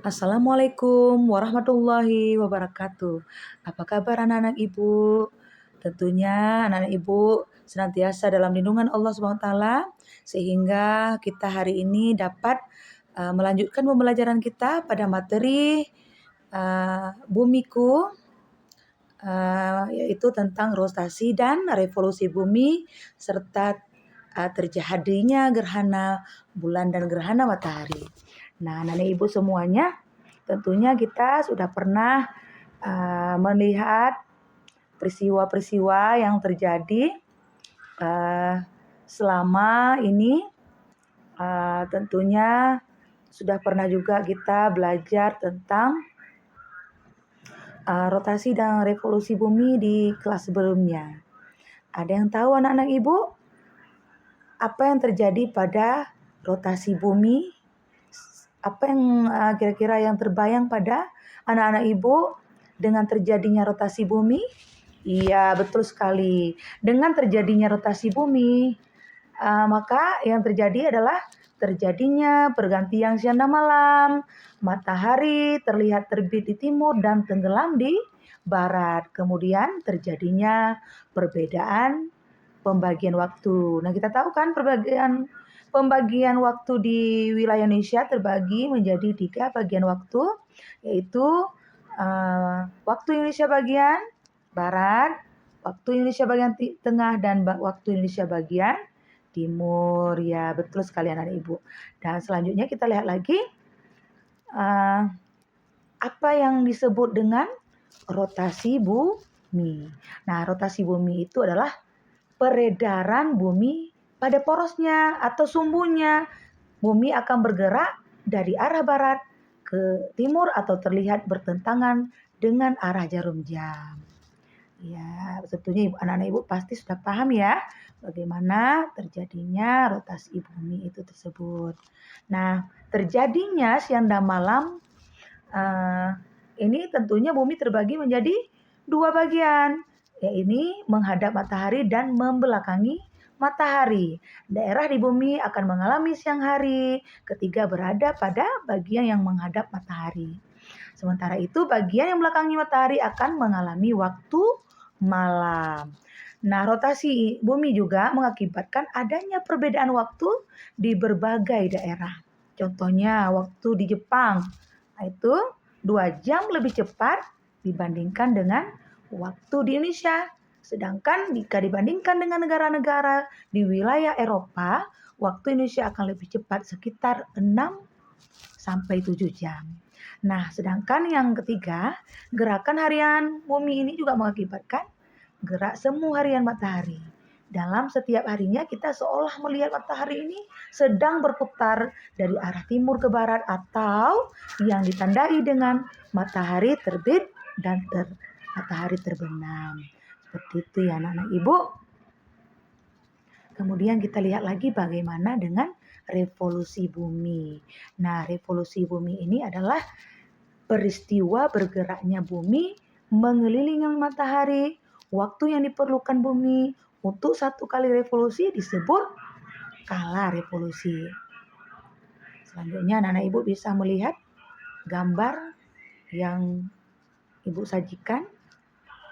Assalamualaikum warahmatullahi wabarakatuh. Apa kabar anak-anak Ibu? Tentunya anak-anak Ibu senantiasa dalam lindungan Allah SWT sehingga kita hari ini dapat melanjutkan pembelajaran kita pada materi bumiku, yaitu tentang rotasi dan revolusi bumi serta terjadinya gerhana bulan dan gerhana matahari. Nah, anak-anak Ibu semuanya, tentunya kita sudah pernah melihat peristiwa-peristiwa yang terjadi selama ini. Tentunya sudah pernah juga kita belajar tentang rotasi dan revolusi bumi di kelas sebelumnya. Ada yang tahu anak-anak Ibu apa yang terjadi pada rotasi bumi? Apa yang kira-kira yang terbayang pada anak-anak Ibu dengan terjadinya rotasi bumi? Iya, betul sekali. Dengan terjadinya rotasi bumi, maka yang terjadi adalah terjadinya pergantian siang dan malam. Matahari terlihat terbit di timur dan tenggelam di barat. Kemudian terjadinya perbedaan pembagian waktu. Nah, kita tahu kan pembagian waktu di wilayah Indonesia terbagi menjadi 3 bagian waktu, yaitu waktu Indonesia bagian barat, waktu Indonesia bagian tengah, dan waktu Indonesia bagian timur. Ya, betul sekali anak-anak Ibu. Dan selanjutnya kita lihat lagi apa yang disebut dengan rotasi bumi. Nah, rotasi bumi itu adalah peredaran bumi pada porosnya atau sumbunya. Bumi akan bergerak dari arah barat ke timur atau terlihat bertentangan dengan arah jarum jam. Ya, tentunya anak-anak Ibu pasti sudah paham ya bagaimana terjadinya rotasi bumi itu tersebut. Nah, terjadinya siang dan malam ini tentunya bumi terbagi menjadi 2 bagian, yaitu menghadap matahari dan membelakangi matahari. Daerah di bumi akan mengalami siang hari ketika berada pada bagian yang menghadap matahari. Sementara itu bagian yang membelakangi matahari akan mengalami waktu malam. Nah, rotasi bumi juga mengakibatkan adanya perbedaan waktu di berbagai daerah. Contohnya waktu di Jepang, itu 2 jam lebih cepat dibandingkan dengan waktu di Indonesia. Sedangkan jika dibandingkan dengan negara-negara di wilayah Eropa, waktu Indonesia akan lebih cepat sekitar 6 sampai 7 jam. Nah, sedangkan yang ketiga, gerakan harian bumi ini juga mengakibatkan gerak semu harian matahari. Dalam setiap harinya kita seolah melihat matahari ini sedang berputar dari arah timur ke barat atau yang ditandai dengan matahari terbit dan matahari terbenam. Seperti itu ya anak-anak Ibu. Kemudian kita lihat lagi bagaimana dengan revolusi bumi. Nah, revolusi bumi ini adalah peristiwa bergeraknya bumi mengelilingi matahari. Waktu yang diperlukan bumi untuk 1 kali revolusi disebut kala revolusi. Selanjutnya anak-anak Ibu bisa melihat gambar yang Ibu sajikan.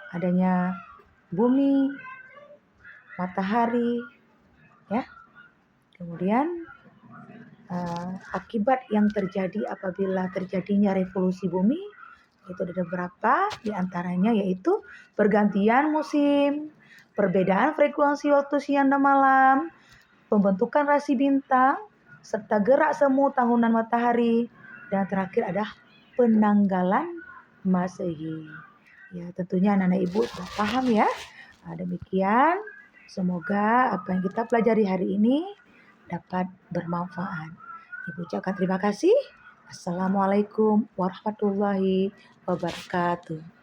Adanya bumi, matahari, ya. Kemudian akibat yang terjadi apabila terjadinya revolusi bumi itu ada beberapa, di antaranya yaitu pergantian musim, perbedaan frekuensi waktu siang dan malam, pembentukan rasi bintang, serta gerak semu tahunan matahari, dan terakhir ada penanggalan Masehi. Ya, tentunya anak-anak Ibu sudah paham ya. Demikian, semoga apa yang kita pelajari hari ini dapat bermanfaat. Ibu ucapkan terima kasih. Assalamualaikum warahmatullahi wabarakatuh.